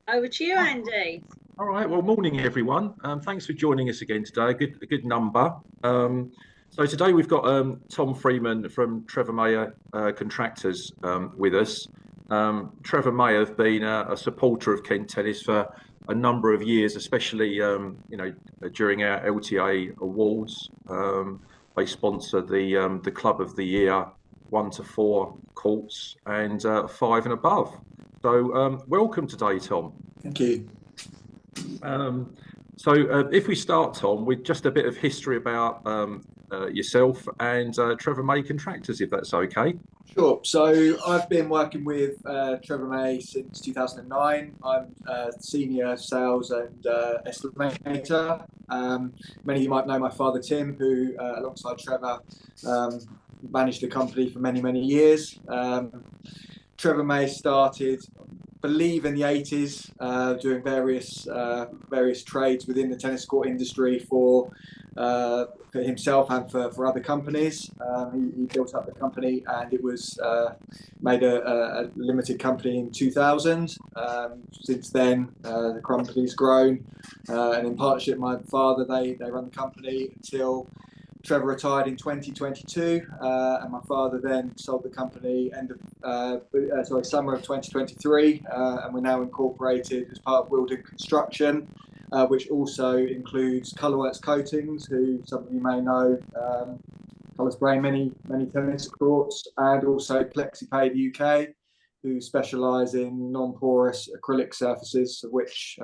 Over to you, Andy. All right. Well, morning, everyone. Thanks for joining us again today. A good number. So today we've got Tom Freeman from Trevor May Contractors with us. Trevor May have been a supporter of Kent Tennis for a number of years, especially during our LTA awards. They sponsor the Club of the Year 1 to 4 courts and 5 and above. So welcome today, Tom. Thank you. So if we start, Tom, with just a bit of history about yourself and Trevor May Contractors, if that's okay. Sure. So I've been working with Trevor May since 2009. I'm a senior sales and estimator. Many of you might know my father, Tim, who alongside Trevor managed the company for many, many years. Trevor May started, I believe, in the 80s, doing various trades within the tennis court industry for himself and for other companies. He built up the company, and it was made a limited company in 2000. Since then, the company's grown, and in partnership with my father, they run the company until Trevor retired in 2022, and my father then sold the company summer of 2023, and we're now incorporated as part of Wilden Construction, which also includes Colourworks Coatings, who some of you may know, colour spray many tennis courts, and also PlexiPay UK, who specialise in non-porous acrylic surfaces, of which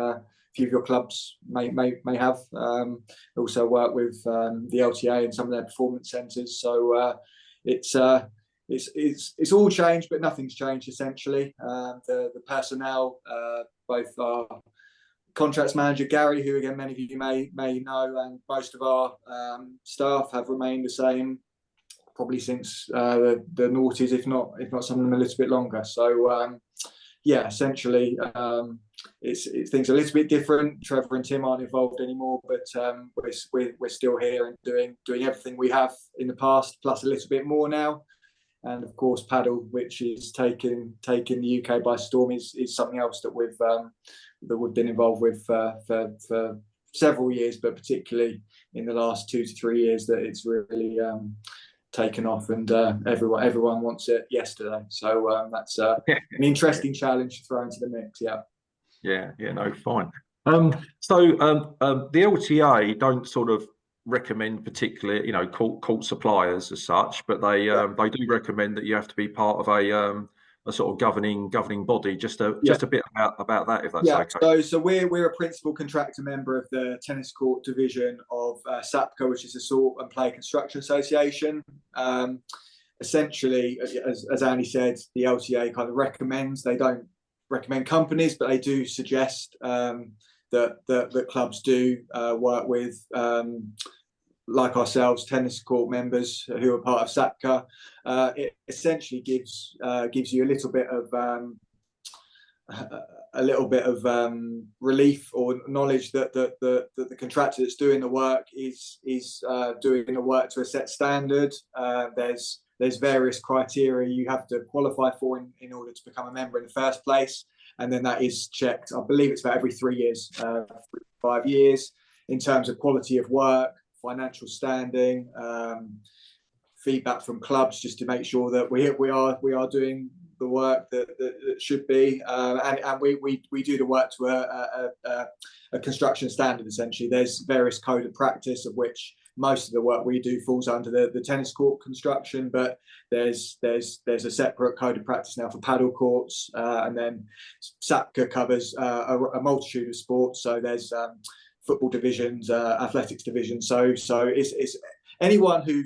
few of your clubs may have. Also work with the LTA and some of their performance centres. So it's all changed, but nothing's changed essentially. The personnel, both our contracts manager Gary, who again many of you may know, and most of our staff have remained the same probably since the noughties, if not some of them a little bit longer. So essentially. Things are a little bit different. Trevor and Tim aren't involved anymore, but we're still here and doing everything we have in the past, plus a little bit more now. And of course, paddle, which is taking the UK by storm, is something else that we've been involved with for several years, but particularly in the last 2 to 3 years that it's really taken off, and everyone wants it yesterday. So that's an interesting challenge to throw into the mix. Yeah, no, fine. So the LTA don't sort of recommend particularly, court suppliers as such, but they do recommend that you have to be part of a sort of governing body. Just a bit about that, if that's okay. So we're a principal contractor member of the tennis court division of SAPCA, which is the Sort and Play Construction Association. Essentially, as Andy said, the LTA kind of recommends. They don't recommend companies, but they do suggest that clubs do work with, like ourselves, tennis court members who are part of SAPCA. It essentially gives you a little bit of relief or knowledge that the contractor that's doing the work is doing the work to a set standard. There's various criteria you have to qualify for in order to become a member in the first place. And then that is checked, I believe it's about every 3 years, 5 years, in terms of quality of work, financial standing, feedback from clubs, just to make sure that we are doing the work that should be. And we do the work to a construction standard, essentially. There's various code of practice, of which most of the work we do falls under the tennis court construction, but there's a separate code of practice now for paddle courts, and then SAPCA covers a multitude of sports. So there's football divisions, athletics divisions. So it's anyone who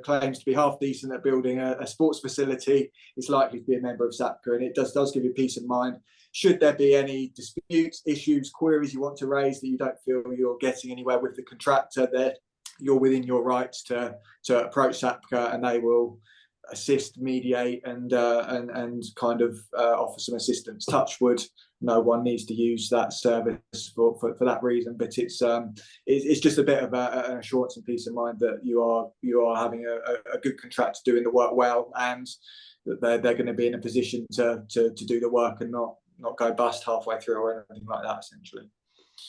claims to be half decent at building a sports facility is likely to be a member of SAPCA, and it does give you peace of mind. Should there be any disputes, issues, queries you want to raise that you don't feel you're getting anywhere with the contractor, that you're within your rights to approach SAPCA, and they will assist, mediate, and kind of offer some assistance. Touch wood, no one needs to use that service for that reason, but it's just a bit of an assurance and peace of mind that you are having a good contractor doing the work well, and that they're going to be in a position to do the work and not go bust halfway through or anything like that, essentially.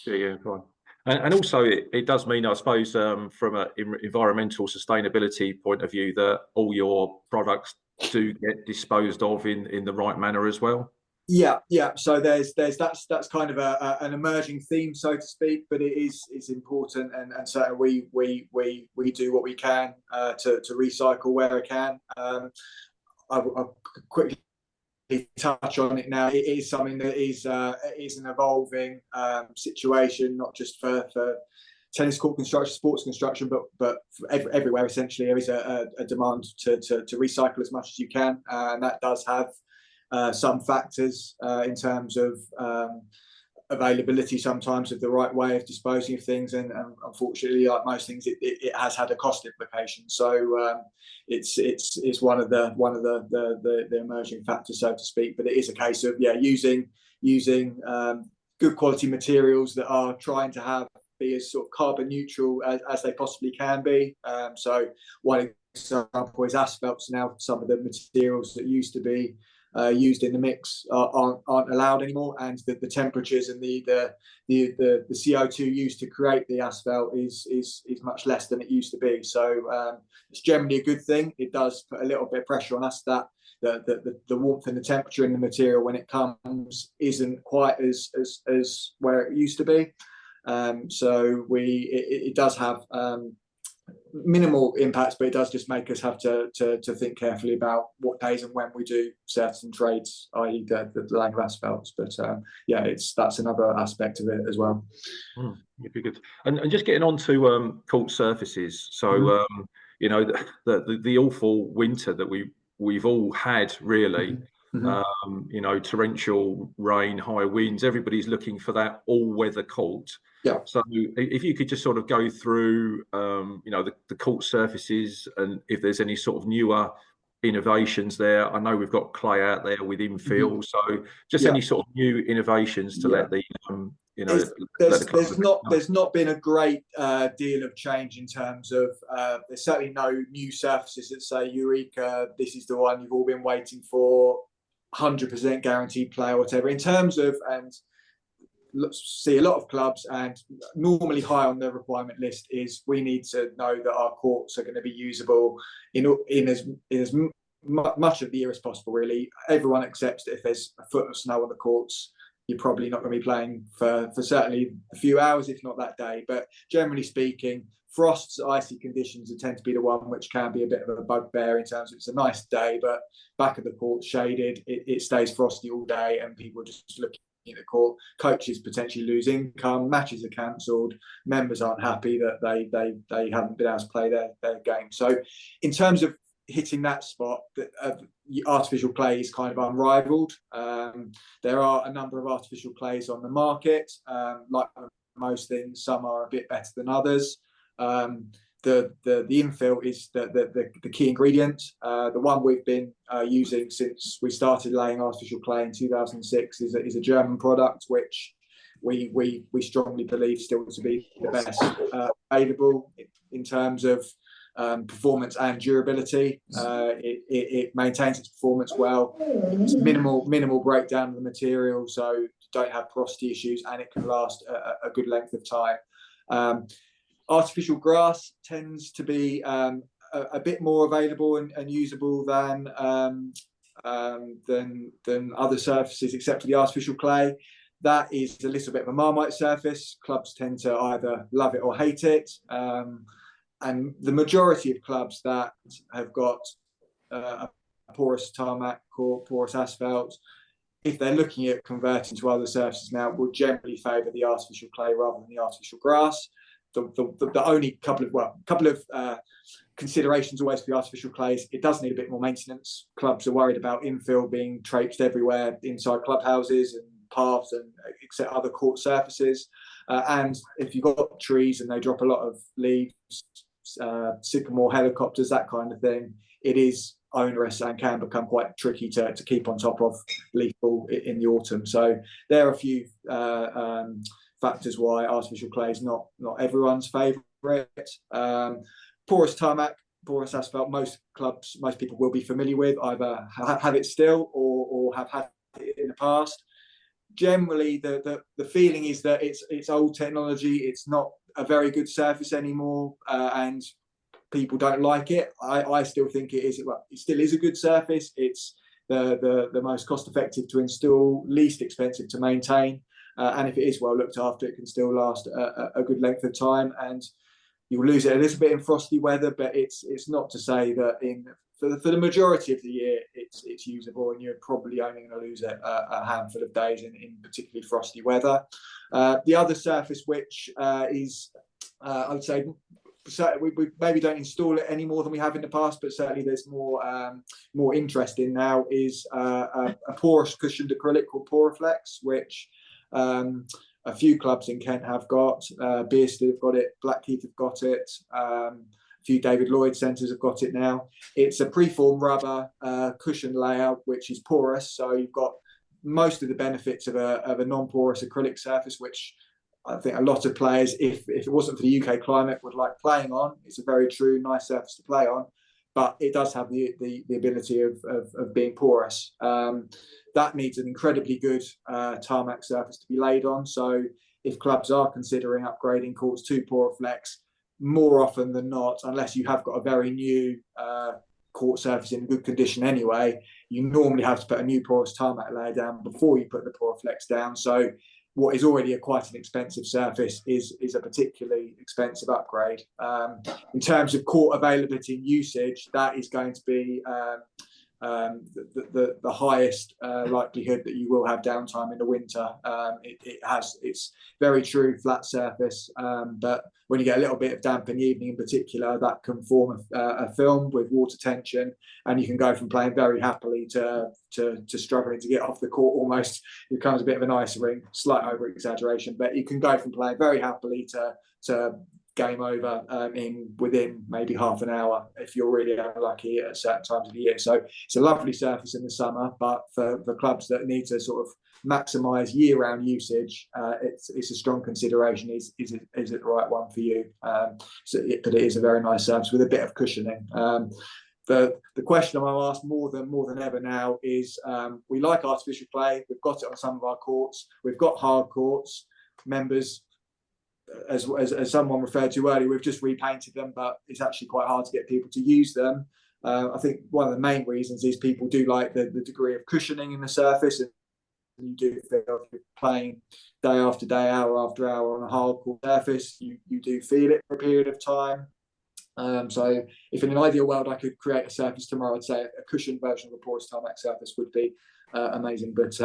Yeah, fine. And also, it does mean, I suppose, from an environmental sustainability point of view, that all your products do get disposed of in the right manner as well. Yeah. So that's kind of an emerging theme, so to speak, but it's important, and certainly we do what we can to recycle where we can. I'll quickly touch on it now. It is something that is an evolving situation, not just for tennis court construction, sports construction, but everywhere. Essentially, there is a demand to recycle as much as you can, and that does have some factors in terms of availability sometimes of the right way of disposing of things, and unfortunately, like most things, it has had a cost implication. So it's one of the emerging factors, so to speak. But it is a case of using good quality materials that are trying to be as sort of carbon neutral as they possibly can be. So one example is asphalts. Now some of the materials that used to be used in the mix aren't allowed anymore, and the temperatures and the CO2 used to create the asphalt is much less than it used to be. So it's generally a good thing. It does put a little bit of pressure on us that the warmth and the temperature in the material when it comes isn't quite as where it used to be. So it does have minimal impacts, but it does just make us have to think carefully about what days and when we do certain trades, i.e. the laying of asphalts. But that's another aspect of it as well. It'd be good. And just getting on to court surfaces. So the awful winter that we've all had, really. Torrential rain, high winds. Everybody's looking for that all-weather court. Yeah. So if you could just sort of go through, the court surfaces, and if there's any sort of newer innovations there. I know we've got clay out there with infill. So just any sort of new innovations to let the there's not been a great deal of change in terms of there's certainly no new surfaces that say Eureka, this is the one you've all been waiting for, 100% guaranteed play or whatever. In terms of, and see a lot of clubs, and normally high on the requirement list is, we need to know that our courts are going to be usable in as much of the year as possible. Really, everyone accepts that if there's a foot of snow on the courts, you're probably not going to be playing for certainly a few hours, if not that day. But generally speaking, frosts, icy conditions tend to be the one which can be a bit of a bugbear in terms of, it's a nice day, but back of the court shaded, it stays frosty all day, and people are just looking at the court. Coaches potentially lose income, matches are cancelled, members aren't happy that they haven't been able to play their game. So in terms of hitting that spot, artificial clay is kind of unrivaled. There are a number of artificial clays on the market. Like most things, some are a bit better than others. The infill is the key ingredient. The one we've been using since we started laying artificial clay in 2006 is a German product, which we strongly believe still to be the best available in terms of performance and durability. It maintains its performance well. It's minimal breakdown of the material, so you don't have porosity issues, and it can last a good length of time. Artificial grass tends to be a bit more available and usable than other surfaces, except for the artificial clay. That is a little bit of a Marmite surface. Clubs tend to either love it or hate it. And the majority of clubs that have got a porous tarmac or porous asphalt, if they're looking at converting to other surfaces now, will generally favour the artificial clay rather than the artificial grass. The only couple of considerations always for the artificial clays, it does need a bit more maintenance. Clubs are worried about infill being traipsed everywhere inside clubhouses and paths and except other court surfaces. And if you've got trees and they drop a lot of leaves, sycamore, helicopters, that kind of thing, it is onerous and can become quite tricky to keep on top of leaf fall in the autumn. So there are a few factors why artificial clay is not everyone's favourite. Porous tarmac, porous asphalt, most people will be familiar with, either have it still or have had it in the past. Generally, the feeling is that it's old technology. It's not a very good surface anymore, and people don't like it. I still think it is. Well, it still is a good surface. It's the most cost effective to install, least expensive to maintain, and if it is well looked after, it can still last a good length of time. And you'll lose it a little bit in frosty weather, but it's not to say that for the majority of the year it's usable, and you're probably only going to lose it a handful of days in particularly frosty weather. The other surface, which is I would say, we maybe don't install it any more than we have in the past, but certainly there's more interest in now, is a porous cushioned acrylic called Poraflex, which a few clubs in Kent have got. Bearsted have got it, Blackheath have got it, a few David Lloyd centres have got it now. It's a preform rubber cushion layout which is porous, so you've got most of the benefits of a non-porous acrylic surface, which I think a lot of players, if it wasn't for the UK climate, would like playing on. It's a very true, nice surface to play on, but it does have the ability of being porous. That needs an incredibly good tarmac surface to be laid on. So if clubs are considering upgrading courts to Poraflex, more often than not, unless you have got a very new court surface in good condition anyway, you normally have to put a new porous tarmac layer down before you put the Poraflex down. So what is already quite an expensive surface is a particularly expensive upgrade. In terms of court availability and usage, that is going to be the highest likelihood that you will have downtime in the winter. It's very true flat surface, but when you get a little bit of damp in the evening in particular, that can form a film with water tension, and you can go from playing very happily to struggling to get off the court. Almost it becomes a bit of an ice rink, slight over exaggeration, but you can go from playing very happily to game over within maybe half an hour if you're really unlucky at certain times of the year. So it's a lovely surface in the summer, but for clubs that need to sort of maximise year-round usage, it's a strong consideration. Is it the right one for you? But it is a very nice surface with a bit of cushioning. The question I'm asked more than ever now is, we like artificial clay. We've got it on some of our courts. We've got hard courts. Members, as someone referred to earlier, we've just repainted them, but it's actually quite hard to get people to use them. I think one of the main reasons is people do like the degree of cushioning in the surface, and you do feel if you're playing day after day, hour after hour on a hardcore surface, you do feel it for a period of time. So if in an ideal world I could create a surface tomorrow, I'd say a cushioned version of a porous tarmac surface would be amazing, but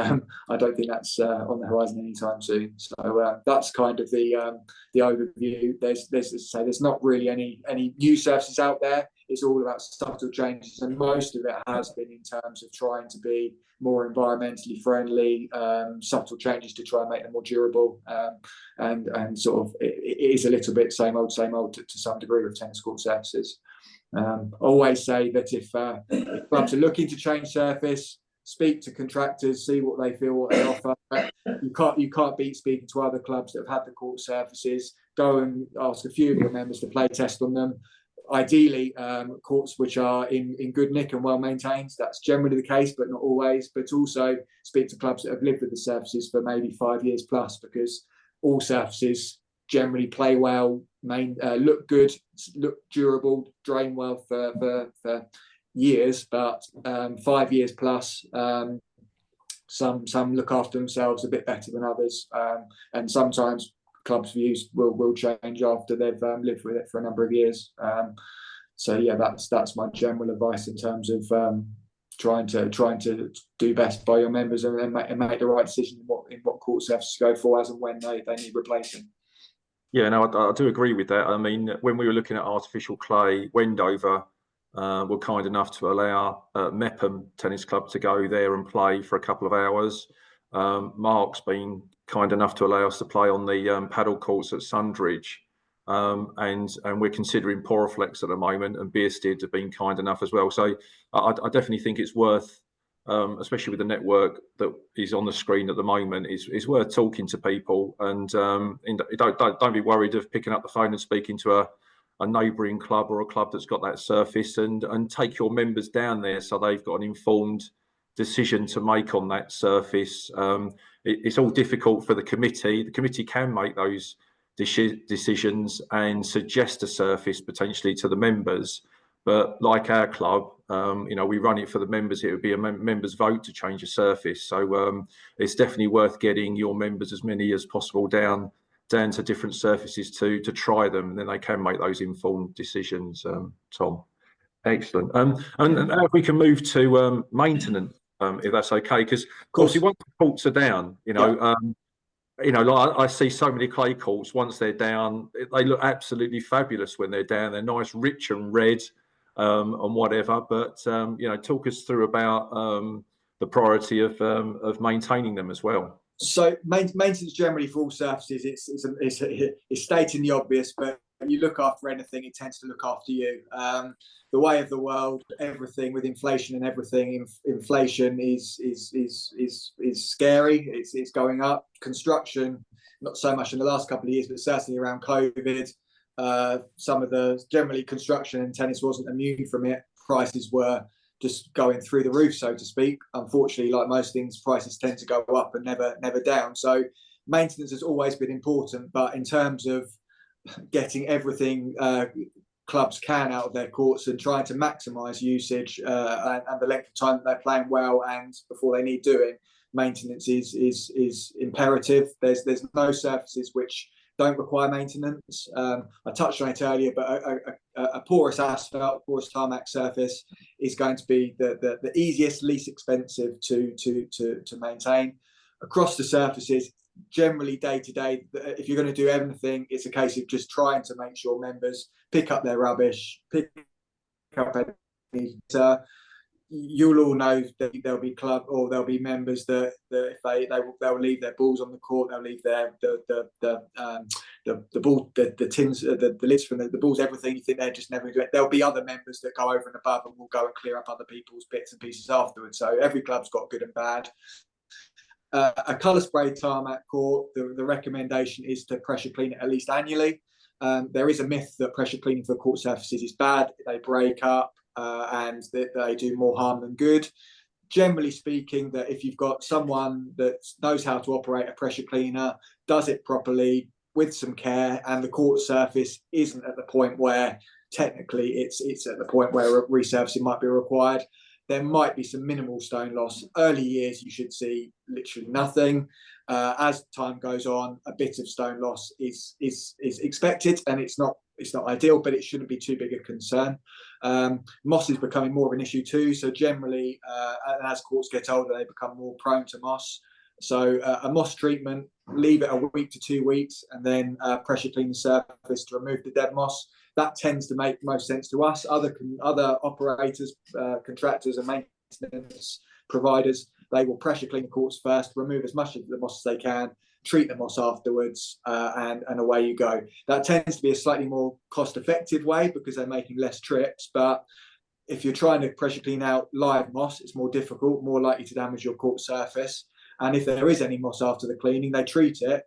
I don't think that's on the horizon anytime soon. So that's kind of the overview. There's not really any new surfaces out there. It's all about subtle changes, and most of it has been in terms of trying to be more environmentally friendly, subtle changes to try and make them more durable, and sort of it is a little bit same old to some degree with tennis court surfaces. I always say that if clubs are looking to change surface, speak to contractors, see what they feel, what they offer. You can't beat speaking to other clubs that have had the court surfaces. Go and ask a few of your members to play test on them. Ideally, courts which are in good nick and well maintained. That's generally the case, but not always. But also speak to clubs that have lived with the surfaces for maybe 5 years plus, because all surfaces generally play well, look good, look durable, drain well for years, but 5 years plus, some look after themselves a bit better than others, and sometimes clubs' views will change after they've lived with it for a number of years. So yeah, that's my general advice in terms of trying to do best by your members and make the right decision in what court surfaces to go for as and when they need replacing. Yeah, no, I do agree with that. I mean, when we were looking at artificial clay, Wendover were kind enough to allow Mepham Tennis Club to go there and play for a couple of hours. Mark's been kind enough to allow us to play on the paddle courts at Sundridge, and we're considering Poraflex at the moment, and Bearsted have been kind enough as well. So I definitely think it's worth, especially with the network that is on the screen at the moment, is worth talking to people, and don't be worried of picking up the phone and speaking to a neighbouring club or a club that's got that surface, and take your members down there so they've got an informed decision to make on that surface. It's all difficult for the committee. The committee can make those decisions and suggest a surface potentially to the members, but like our club, we run it for the members. It would be a members' vote to change a surface. So it's definitely worth getting your members, as many as possible, down to different surfaces to try them, and then they can make those informed decisions. Tom, excellent. And if we can move to maintenance, if that's okay, because obviously once the courts are down, like I see so many clay courts. Once they're down, they look absolutely fabulous when they're down. They're nice, rich and red, and whatever. But talk us through about the priority of maintaining them as well. So maintenance generally for all surfaces, it's stating the obvious, but when you look after anything, it tends to look after you. The way of the world, everything with inflation and everything, inflation is scary. It's going up. Construction, not so much in the last couple of years, but certainly around COVID. Some of the generally construction and tennis wasn't immune from it. Prices were just going through the roof, so to speak. Unfortunately, like most things, prices tend to go up and never down. So maintenance has always been important, but in terms of getting everything clubs can out of their courts and trying to maximise usage and the length of time that they're playing well and before they need doing, maintenance is imperative. There's no surfaces which don't require maintenance. I touched on it earlier, but a porous asphalt, porous tarmac surface is going to be the easiest, least expensive to maintain. Across the surfaces, generally day to day, if you're going to do anything, it's a case of just trying to make sure members pick up their rubbish, pick up any. You'll all know that there'll be club or there'll be members that if they'll leave their balls on the court, they'll leave their the ball, the tins, the lids from the balls, everything. You think they're just never going to do it. There'll be other members that go over and above and will go and clear up other people's bits and pieces afterwards. So every club's got good and bad. A colour spray tarmac court, the recommendation is to pressure clean it at least annually. There is a myth that pressure cleaning for court surfaces is bad. They break up and they do more harm than good. Generally speaking, that if you've got someone that knows how to operate a pressure cleaner, does it properly with some care, and the court surface isn't at the point where technically it's at the point where resurfacing might be required, there might be some minimal stone loss. Early years, you should see literally nothing. As time goes on, a bit of stone loss is expected, and it's not ideal, but it shouldn't be too big a concern. Moss is becoming more of an issue too. So generally, as courts get older, they become more prone to moss. So a moss treatment, leave it a week to 2 weeks, and then pressure clean the surface to remove the dead moss. That tends to make most sense to us. Other operators, contractors and maintenance providers, they will pressure clean the courts first, remove as much of the moss as they can, treat the moss afterwards, and away you go. That tends to be a slightly more cost-effective way because they're making less trips. But if you're trying to pressure clean out live moss, it's more difficult, more likely to damage your court surface. And if there is any moss after the cleaning, they treat it.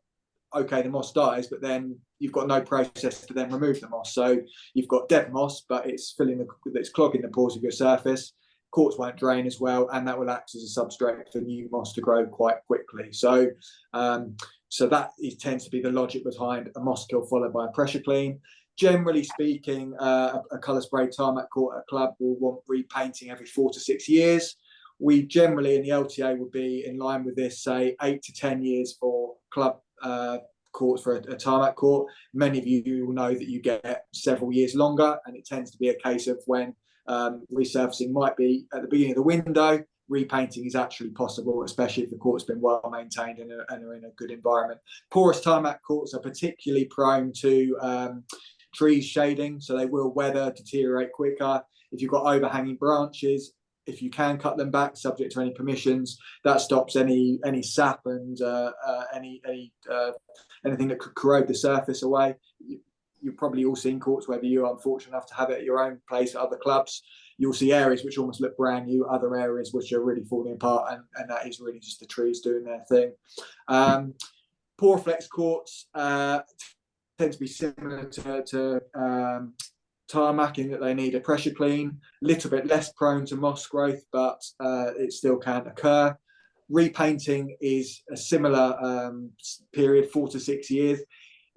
Okay, the moss dies, but then you've got no process to then remove the moss. So you've got dead moss, but it's clogging the pores of your surface. Courts won't drain as well, and that will act as a substrate for new moss to grow quite quickly. So, that tends to be the logic behind a moss kill followed by a pressure clean. Generally speaking, a colour spray tarmac court at a club will want repainting every 4 to 6 years. We generally in the LTA would be in line with this, say 8 to 10 years for club courts for a tarmac court. Many of you will know that you get several years longer, and it tends to be a case of when resurfacing might be at the beginning of the window, repainting is actually possible, especially if the court's been well maintained and are in a good environment. Porous tarmac courts are particularly prone to trees shading, so they will weather, deteriorate quicker. If you've got overhanging branches, if you can cut them back, subject to any permissions, that stops any sap and anything that could corrode the surface away. You've probably all seen courts, whether you're unfortunate enough to have it at your own place, at other clubs. You'll see areas which almost look brand new, other areas which are really falling apart, and that is really just the trees doing their thing. Porflex courts, tend to be similar to tarmac in that they need a pressure clean, a little bit less prone to moss growth, but it still can occur. Repainting is a similar period, 4 to 6 years.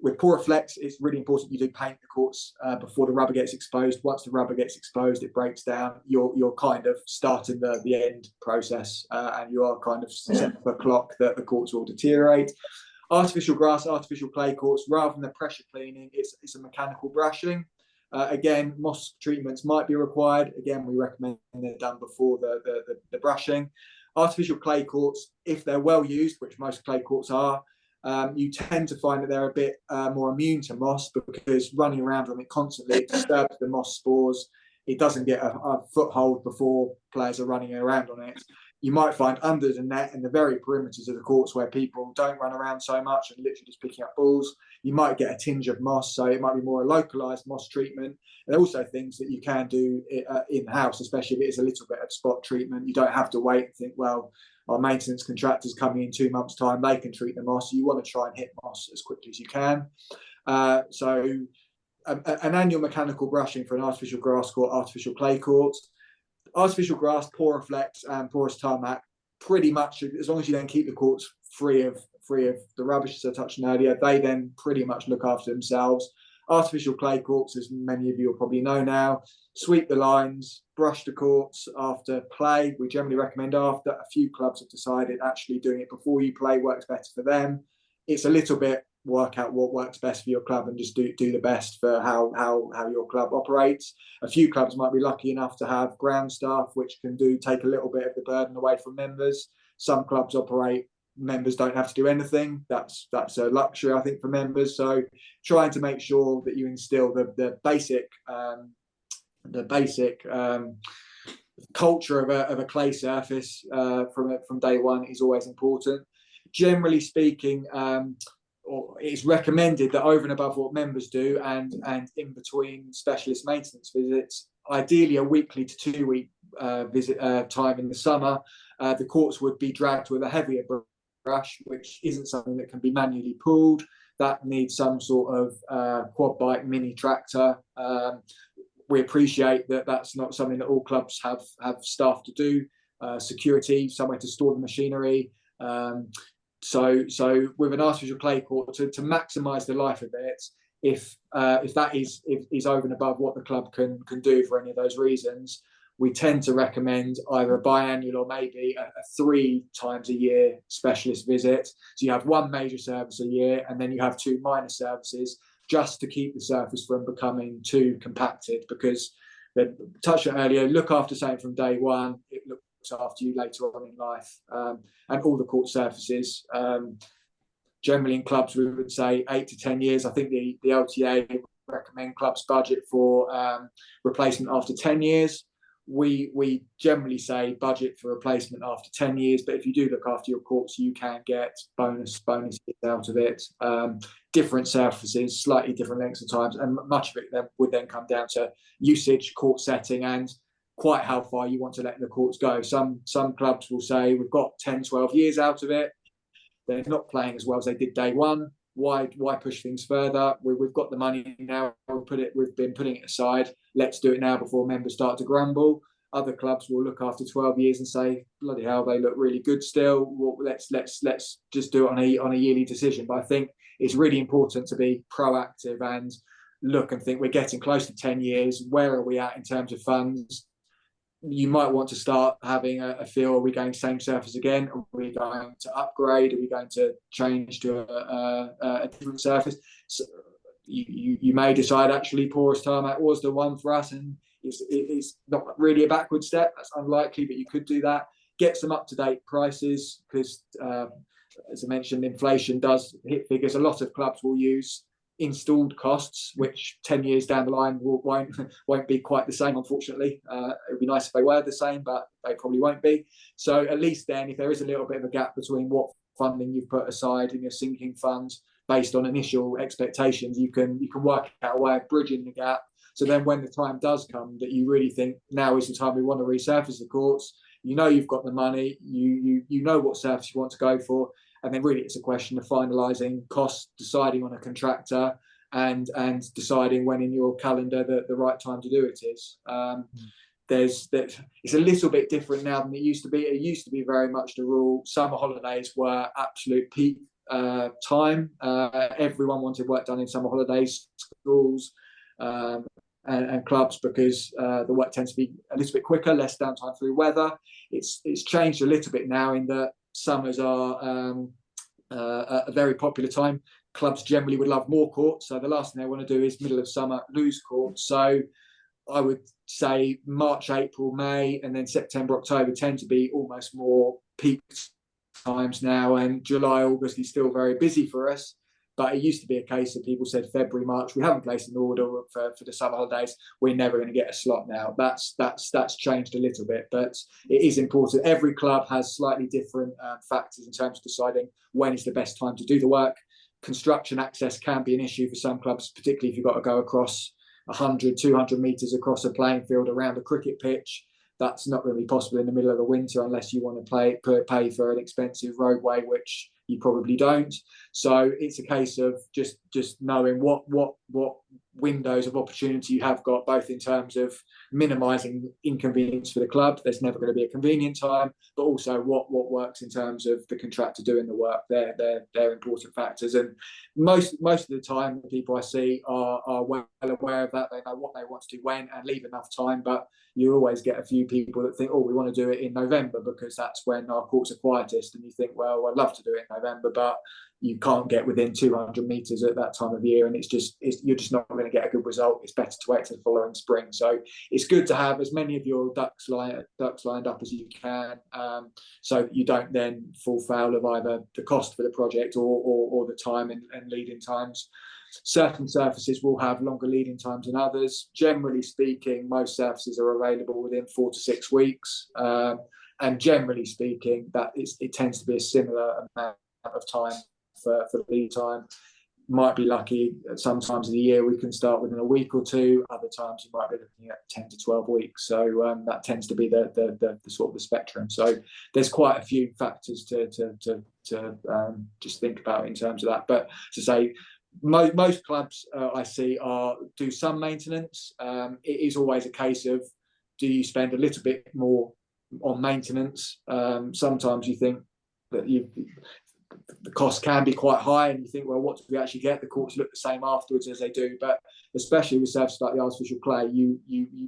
With Poraflex, it's really important you do paint the courts before the rubber gets exposed. Once the rubber gets exposed, it breaks down. You're kind of starting the end process, and you are kind of set for a clock that the courts will deteriorate. Artificial grass, artificial clay courts, rather than the pressure cleaning, it's a mechanical brushing. Again, moss treatments might be required. Again, we recommend they're done before the brushing. Artificial clay courts, if they're well used, which most clay courts are, you tend to find that they're a bit more immune to moss, because running around on it constantly, it disturbs the moss spores. It doesn't get a foothold before players are running around on it. You might find under the net and the very perimeters of the courts where people don't run around so much and literally just picking up balls, you might get a tinge of moss. So it might be more a localized moss treatment. And also things that you can do in-house, especially if it is a little bit of spot treatment. You don't have to wait and think, well, our maintenance contractor's coming in 2 months' time, they can treat the moss. You want to try and hit moss as quickly as you can. So an annual mechanical brushing for an artificial grass court, artificial clay court. Artificial grass, Poraflex and porous tarmac, pretty much, as long as you don't keep the courts free of the rubbish, as I touched on earlier, they then pretty much look after themselves. Artificial clay courts, as many of you will probably know now, sweep the lines, brush the courts after play. We generally recommend after. A few clubs have decided actually doing it before you play works better for them. It's a little bit work out what works best for your club and just do the best for how your club operates. A few clubs might be lucky enough to have ground staff, which can take a little bit of the burden away from members. Some clubs operate, members don't have to do anything. That's a luxury, I think, for members. So trying to make sure that you instill the basic culture of a clay surface from day one is always important. Generally speaking, it's recommended that over and above what members do and in between specialist maintenance visits, ideally a weekly to 2 week visit time in the summer, the courts would be dragged with a heavier brush, which isn't something that can be manually pulled. That needs some sort of quad bike mini tractor. We appreciate that that's not something that all clubs have staff to do. Security, somewhere to store the machinery. So with an artificial clay court, to maximise the life of it, if that is over and above what the club can do for any of those reasons, we tend to recommend either a biannual or maybe a 3 times a year specialist visit. So you have 1 major service a year, and then you have 2 minor services, just to keep the surface from becoming too compacted. Because they touched on earlier, look after something from day one, it looks after you later on in life. And all the court surfaces, generally in clubs we would say 8 to 10 years. I think the LTA recommend clubs budget for replacement after 10 years. We generally say budget for replacement after 10 years, but if you do look after your courts, you can get bonuses out of it. Different surfaces, slightly different lengths of times, and much of it would then come down to usage, court setting, and quite how far you want to let the courts go. Some clubs will say we've got 10, 12 years out of it. They're not playing as well as they did day one. Why push things further? We've got the money now. We've been putting it aside. Let's do it now before members start to grumble. Other clubs will look after 12 years and say, bloody hell, they look really good still. Well, let's just do it on a yearly decision. But I think it's really important to be proactive and look and think we're getting close to 10 years. Where are we at in terms of funds? You might want to start having a feel, are we going same surface again? Are we going to upgrade? Are we going to change to a different surface? So you may decide actually porous tarmac was the one for us, and it's not really a backward step. That's unlikely, but you could do that. Get some up-to-date prices, because as I mentioned, inflation does hit figures. A lot of clubs will use installed costs, which 10 years down the line won't be quite the same, unfortunately. It would be nice if they were the same, but they probably won't be. So at least then, if there is a little bit of a gap between what funding you've put aside in your sinking funds based on initial expectations, you can work out a way of bridging the gap. So then when the time does come that you really think now is the time we want to resurface the courts, you know you've got the money, you know what surface you want to go for. And then really it's a question of finalising costs, deciding on a contractor, and deciding when in your calendar the right time to do it is. It's a little bit different now than it used to be. It used to be very much the rule. Summer holidays were absolute peak time. Everyone wanted work done in summer holidays, schools and clubs, because the work tends to be a little bit quicker, less downtime through weather. It's changed a little bit now in that summers are a very popular time. Clubs generally would love more courts, so the last thing they want to do is middle of summer lose courts. So I would say March, April, May, and then September, October tend to be almost more peak times now, and July, August is still very busy for us. But it used to be a case that people said February, March, we haven't placed an order for the summer holidays, we're never going to get a slot now. That's changed a little bit, but it is important. Every club has slightly different factors in terms of deciding when is the best time to do the work. Construction access can be an issue for some clubs, particularly if you've got to go across 100, 200 metres across a playing field around a cricket pitch. That's not going to be possible in the middle of the winter unless you want to pay for an expensive roadway, which you probably don't. So it's a case of just knowing what windows of opportunity you have got, both in terms of minimising inconvenience for the club. There's never going to be a convenient time, but also what works in terms of the contractor doing the work. They're important factors, and most of the time the people I see are well aware of that. They know what they want to do when and leave enough time. But you always get a few people that think, oh, we want to do it in November because that's when our courts are quietest, and you think, well, I'd love to do it in November, but you can't get within 200 metres at that time of year, and you're just not going to get a good result. It's better to wait till the following spring. So it's good to have as many of your ducks lined up as you can, so that you don't then fall foul of either the cost for the project or the time and lead-in times. Certain surfaces will have longer lead-in times than others. Generally speaking, most surfaces are available within 4 to 6 weeks, and generally speaking, that it tends to be a similar amount of time for lead time. Might be lucky sometimes of the year we can start within a week or two. Other times you might be looking at 10 to 12 weeks. So that tends to be the sort of the spectrum. So there's quite a few factors to just think about in terms of that. But to say, most clubs I see do some maintenance. It is always a case of, do you spend a little bit more on maintenance? Sometimes you think that the cost can be quite high, and you think, well, what do we actually get? The courts look the same afterwards as they do. But especially with surfaces like the artificial clay, you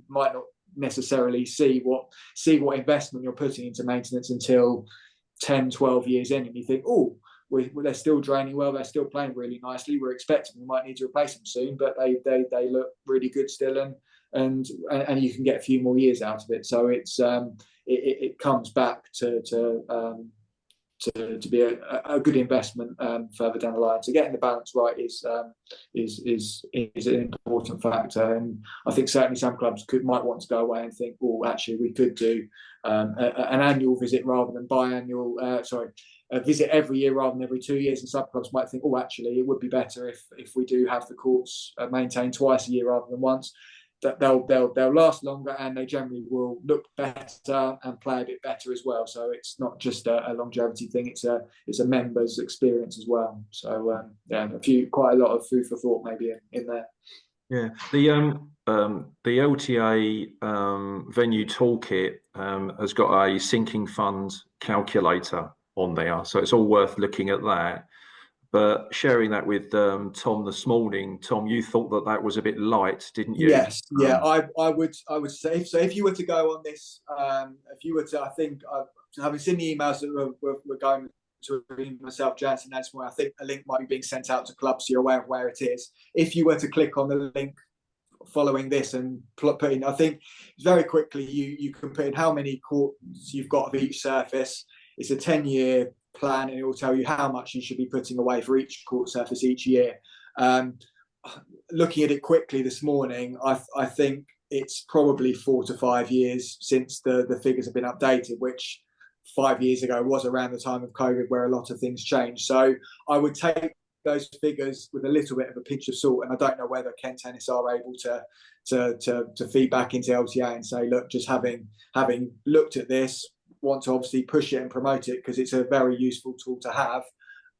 might not necessarily see what investment you're putting into maintenance until 10, 12 years in, and you think, oh, they're still draining well, they're still playing really nicely. We're expecting we might need to replace them soon, but they look really good still, and you can get a few more years out of it. So it comes back to be a good investment further down the line. So getting the balance right is an important factor, and I think certainly some clubs might want to go away and think, oh, actually we could do an annual visit rather than a visit every year rather than every 2 years. And some clubs might think, oh, actually it would be better if we do have the courts maintained twice a year rather than once. That they'll last longer, and they generally will look better and play a bit better as well. So it's not just a longevity thing; it's a member's experience as well. So quite a lot of food for thought maybe in there. Yeah, the LTA venue toolkit has got a sinking fund calculator on there, so it's all worth looking at that. But sharing that with Tom this morning, Tom, you thought that was a bit light, didn't you? Yes, yeah, I would say so. If you were to go on this, I think having seen the emails that we're going to myself, Jansen, that's where I think a link might be being sent out to clubs, so you're aware of where it is. If you were to click on the link following this and put in, I think very quickly you can put in how many courts you've got of each surface. It's a 10-year plan, and it will tell you how much you should be putting away for each court surface each year. Looking at it quickly this morning, I think it's probably 4 to 5 years since the figures have been updated, which 5 years ago was around the time of COVID, where a lot of things changed. So I would take those figures with a little bit of a pinch of salt, and I don't know whether Kent Tennis are able to feed back into LTA and say, look, just having looked at this, want to obviously push it and promote it because it's a very useful tool to have.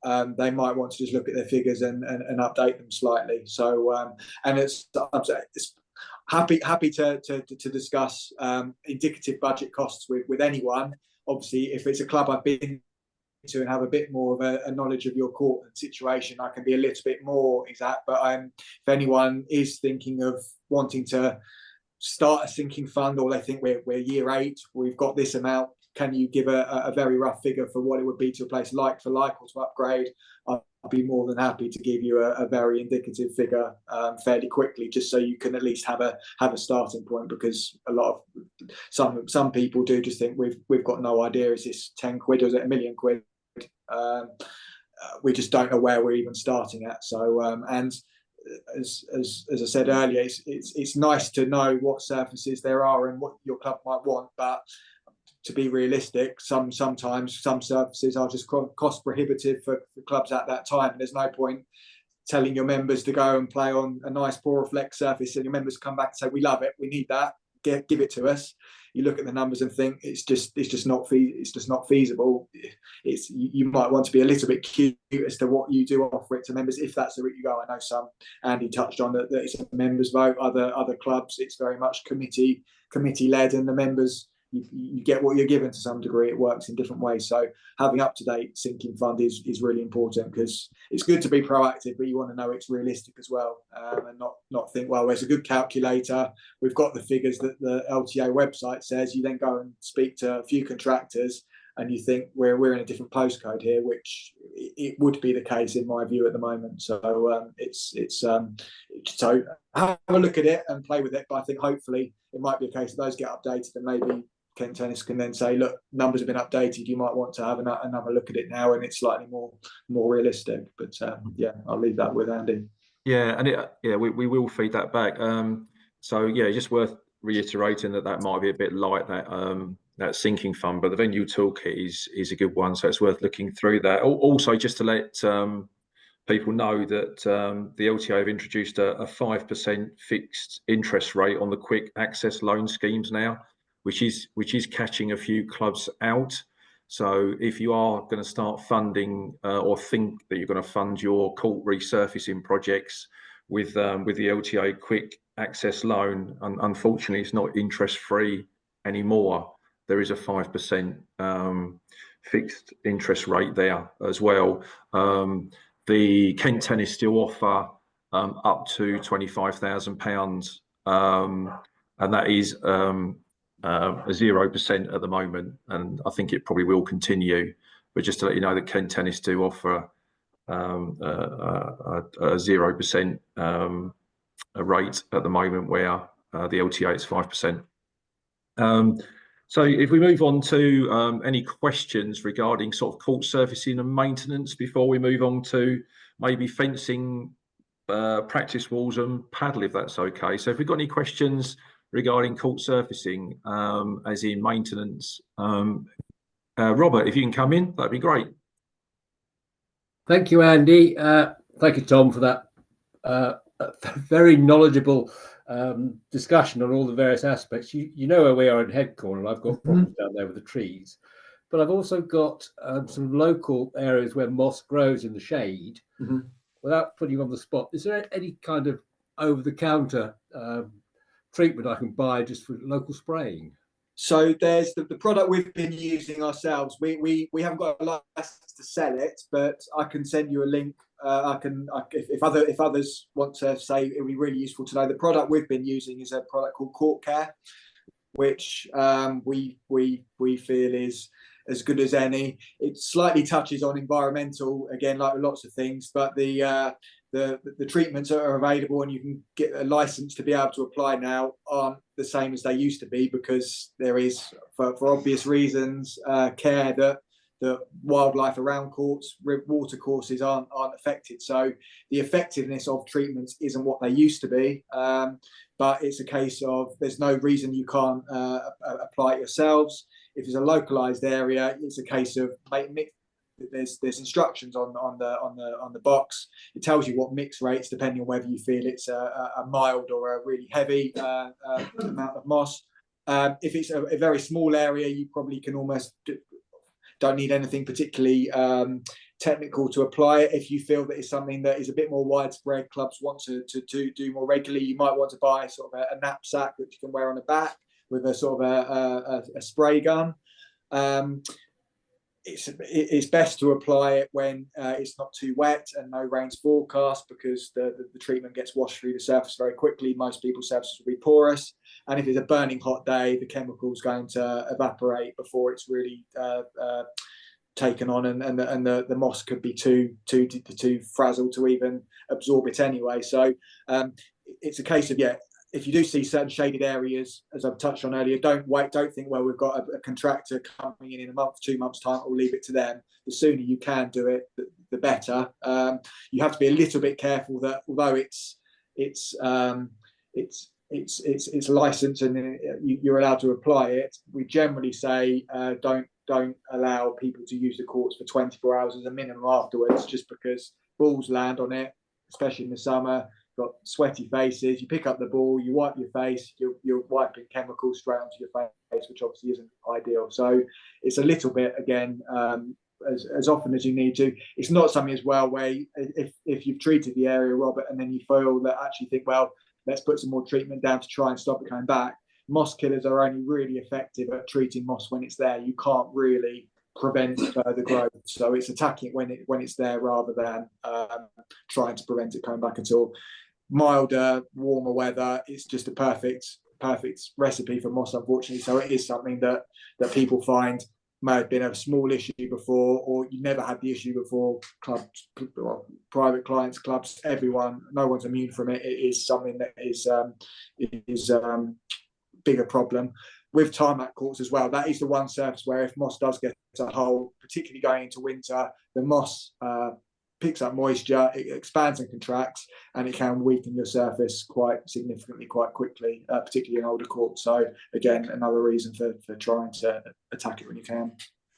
they might want to just look at their figures and update them slightly. So and it's happy to discuss indicative budget costs with anyone. Obviously, if it's a club I've been to and have a bit more of a knowledge of your court and situation, I can be a little bit more exact. But if anyone is thinking of wanting to start a sinking fund, or they think we're year 8, we've got this amount, can you give a very rough figure for what it would be to replace like for like or to upgrade? I'll be more than happy to give you a very indicative figure fairly quickly, just so you can at least have a starting point, because a lot of some people do just think we've got no idea, is this 10 quid or is it £1 million? We just don't know where we're even starting at. So and as I said earlier, it's nice to know what surfaces there are and what your club might want, but to be realistic, sometimes some surfaces are just cost prohibitive for clubs at that time. There's no point telling your members to go and play on a nice Poraflex surface and your members come back and say, we love it, we need that, give it to us. You look at the numbers and think it's just not feasible. You might want to be a little bit cute as to what you do offer it to members, if that's the route you go. I know some, Andy touched on that it's a members vote. Other clubs, it's very much committee led, and the members, you get what you're given to some degree. It works in different ways. So having up-to-date sinking fund is really important, because it's good to be proactive, but you want to know it's realistic as well, and not think, well, there's a good calculator, we've got the figures that the LTA website says. You then go and speak to a few contractors and you think we're in a different postcode here, which it would be the case in my view at the moment. So so have a look at it and play with it. But I think hopefully it might be a case of those get updated, and maybe Kent Tennis can then say, look, numbers have been updated, you might want to have another look at it now, and it's slightly more realistic. But yeah, I'll leave that with Andy. Yeah, and we will feed that back. So yeah, just worth reiterating that might be a bit light, that sinking fund, but the venue toolkit is a good one, so it's worth looking through that. Also, just to let people know that the LTA have introduced a 5% fixed interest rate on the quick access loan schemes now, which is catching a few clubs out. So if you are going to start funding or think that you're going to fund your court resurfacing projects with the LTA quick access loan, unfortunately it's not interest free anymore. There is a 5% fixed interest rate there as well. The Kent Tennis still offer up to £25,000, and that is a 0% at the moment, and I think it probably will continue. But just to let you know that Kent Tennis do offer a 0% rate at the moment, where the LTA is 5%. So if we move on to any questions regarding sort of court surfacing and maintenance before we move on to maybe fencing, practice walls and paddle, if that's okay. So if we've got any questions regarding court surfacing, as in maintenance, Robert, if you can come in, that'd be great. Thank you, Andy. Thank you, Tom, for that very knowledgeable discussion on all the various aspects. You know where we are in Head Corner. I've got problems down there with the trees, but I've also got some local areas where moss grows in the shade. Without putting you on the spot, is there any kind of over-the-counter treatment I can buy just for local spraying? So there's the product we've been using ourselves. We haven't got a license to sell it, but I can send you a link. If others want to say, it would be really useful to know. The product we've been using is a product called Court Care, which we feel is as good as any. It slightly touches on environmental, again, like with lots of things, but the treatments that are available and you can get a license to be able to apply now aren't the same as they used to be, because there is, for obvious reasons, care that wildlife around courts, water courses aren't affected. So the effectiveness of treatments isn't what they used to be, but it's a case of there's no reason you can't apply it yourselves. If it's a localized area, it's a case of there's instructions on the box. It tells you what mix rates, depending on whether you feel it's a mild or a really heavy amount of moss. If it's a very small area, you probably can almost don't need anything particularly technical to apply it. If you feel that it's something that is a bit more widespread, clubs want to do more regularly, you might want to buy sort of a knapsack that you can wear on the back with a sort of a spray gun. It's best to apply it when it's not too wet and no rain's forecast, because the treatment gets washed through the surface very quickly. Most people's surfaces will be porous, and if it's a burning hot day, the chemical's going to evaporate before it's really taken on, and the moss could be too frazzled to even absorb it anyway. So it's a case of, if you do see certain shaded areas, as I've touched on earlier, don't think, well, we've got a contractor coming in a month, 2 months time, we'll leave it to them. The sooner you can do it, the better. You have to be a little bit careful that although it's licensed and you're allowed to apply it, we generally say don't allow people to use the courts for 24 hours as a minimum afterwards, just because balls land on it, especially in the summer. Got sweaty faces, you pick up the ball, you wipe your face, you're wiping chemicals straight onto your face, which obviously isn't ideal. So it's a little bit, again, as often as you need to. It's not something as well where if you've treated the area, Robert, and then you feel that actually think, well, let's put some more treatment down to try and stop it coming back. Moss killers are only really effective at treating moss when it's there. You can't really prevent further growth, so it's attacking it when it's there rather than trying to prevent it coming back at all. Milder, warmer weather, it's just a perfect recipe for moss, unfortunately. So it is something that people find may have been a small issue before, or you never had the issue before. Clubs, private clients, clubs, everyone, no one's immune from it. It is something that is bigger problem. With tarmac courts as well, that is the one surface where if moss does get a hole, particularly going into winter, the moss picks up moisture, it expands and contracts, and it can weaken your surface quite significantly, quite quickly, particularly in older courts. So again, another reason for trying to attack it when you can.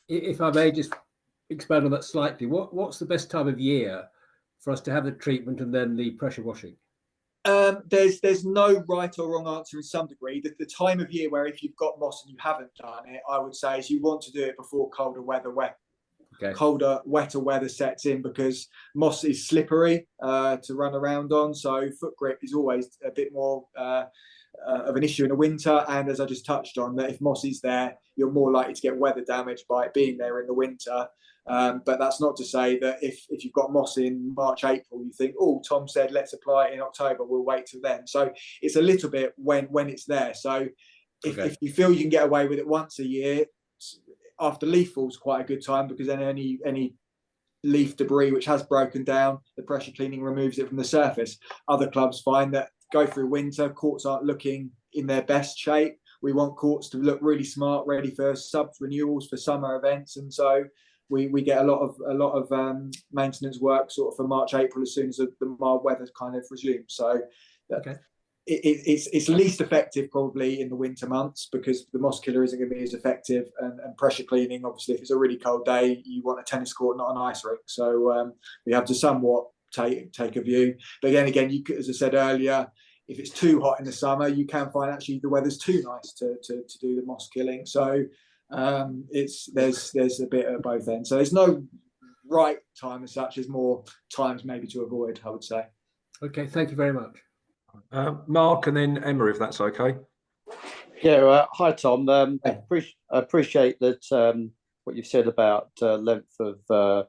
If I may just expand on that slightly, what's the best time of year for us to have the treatment and then the pressure washing? There's no right or wrong answer in some degree. The time of year where if you've got moss and you haven't done it, I would say is you want to do it before colder, wetter weather sets in, because moss is slippery to run around on. So foot grip is always a bit more of an issue in the winter. And as I just touched on, that if moss is there, you're more likely to get weather damage by it being there in the winter. But that's not to say that if you've got moss in March, April, you think, oh, Tom said, let's apply it in October, we'll wait till then. So it's a little bit when it's there. So if you feel you can get away with it once a year, after leaf fall is quite a good time, because then any leaf debris which has broken down, the pressure cleaning removes it from the surface. Other clubs find that go through winter, courts aren't looking in their best shape. We want courts to look really smart, ready for subs renewals for summer events, and so we get a lot of maintenance work sort of for March, April, as soon as the mild weather kind of resumes. So it's least effective probably in the winter months, because the moss killer isn't going to be as effective, and pressure cleaning, obviously, if it's a really cold day, you want a tennis court, not an ice rink. So we have to somewhat take a view. But again, you could, as I said earlier, if it's too hot in the summer, you can find actually the weather's too nice to do the moss killing. So there's a bit at both ends. So there's no right time as such. There's more times maybe to avoid, I would say. Okay, thank you very much. Mark, and then Emma, if that's okay. Yeah, hi Tom. I appreciate that what you've said about length of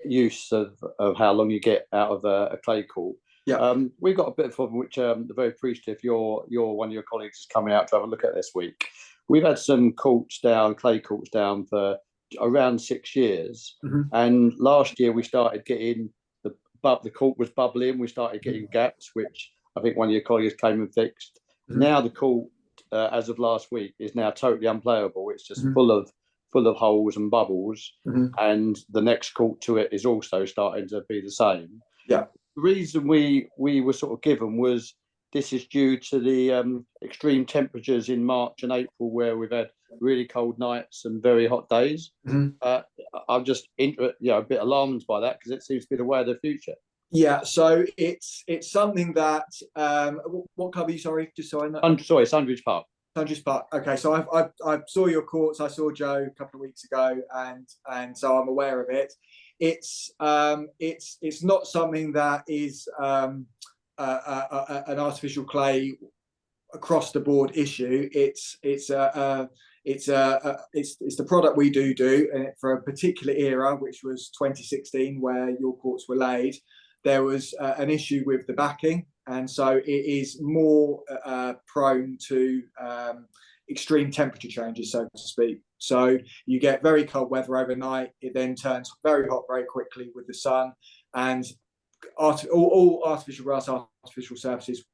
use of how long you get out of a clay court. Yeah. We've got a bit of problem, which I'm very appreciative you're one of your colleagues is coming out to have a look at this week. We've had some clay courts down for around 6 years, and last year we started getting the court was bubbling. We started getting gaps, which I think one of your colleagues came and fixed. Now the court, as of last week, is now totally unplayable. It's just full of holes and bubbles, and the next court to it is also starting to be the same. Yeah. The reason we were sort of given was this is due to the extreme temperatures in March and April, where we've had really cold nights and very hot days. I'm just a bit alarmed by that, because it seems to be the way of the future. Yeah, so it's something that what club are you? Sorry, just so I know. Sorry, Sundridge Park. Sundridge Park. Okay, so I saw your courts. I saw Joe a couple of weeks ago, and so I'm aware of it. it's not something that is an artificial clay across the board issue. It's the product we do, and for a particular era, which was 2016, where your courts were laid. There was an issue with the backing, and so it is more prone to extreme temperature changes, so to speak. So you get very cold weather overnight. It then turns very hot very quickly with the sun, and all artificial grass, artificial surfaces,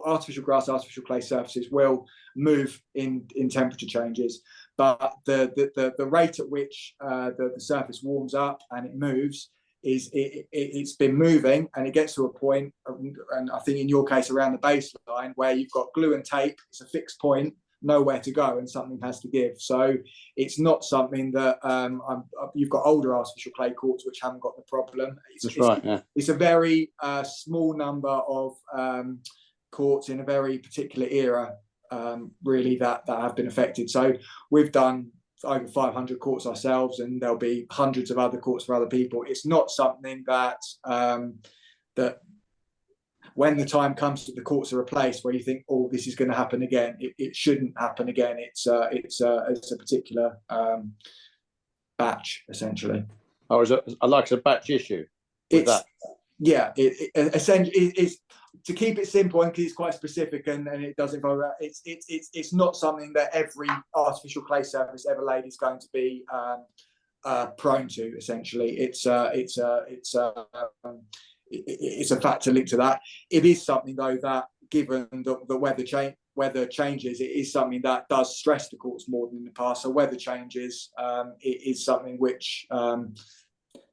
artificial grass, artificial clay surfaces will move in temperature changes. But the rate at which the surface warms up and it moves is it's been moving, and it gets to a point, and I think in your case around the baseline, where you've got glue and tape. It's a fixed point, nowhere to go, and something has to give. So it's not something that you've got older artificial clay courts which haven't got the problem. It's a very small number of courts in a very particular era, really, that have been affected. So we've done over 500 courts ourselves, and there'll be hundreds of other courts for other people. It's not something that that when the time comes that the courts are replaced, where you think, oh, this is going to happen again. It shouldn't happen again. It's a particular batch, essentially. Oh, is it like a batch issue? Yeah, essentially is, to keep it simple, and because it's quite specific, and it does involve that. It's not something that every artificial clay surface ever laid is going to be prone to. Essentially, it's a factor linked to that. It is something, though, that given the weather changes, it is something that does stress the courts more than in the past. So weather changes, it is something which,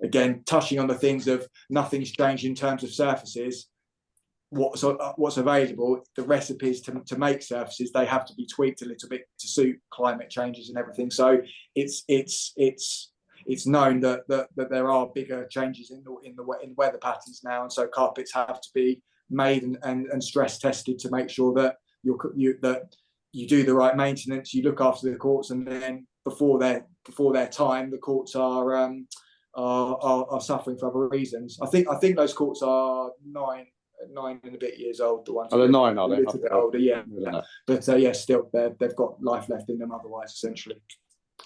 again, touching on the things of nothing's changed in terms of surfaces. What's available, the recipes to make surfaces, they have to be tweaked a little bit to suit climate changes and everything. So it's known that there are bigger changes in the weather patterns now, and so carpets have to be made and stress tested to make sure that you do the right maintenance, you look after the courts, and then before their time, the courts are suffering for other reasons. I think those courts are nine and a bit years old. The ones. Oh, they're 9, are they? A little bit older, yeah. But yeah, still they've got life left in them otherwise, essentially.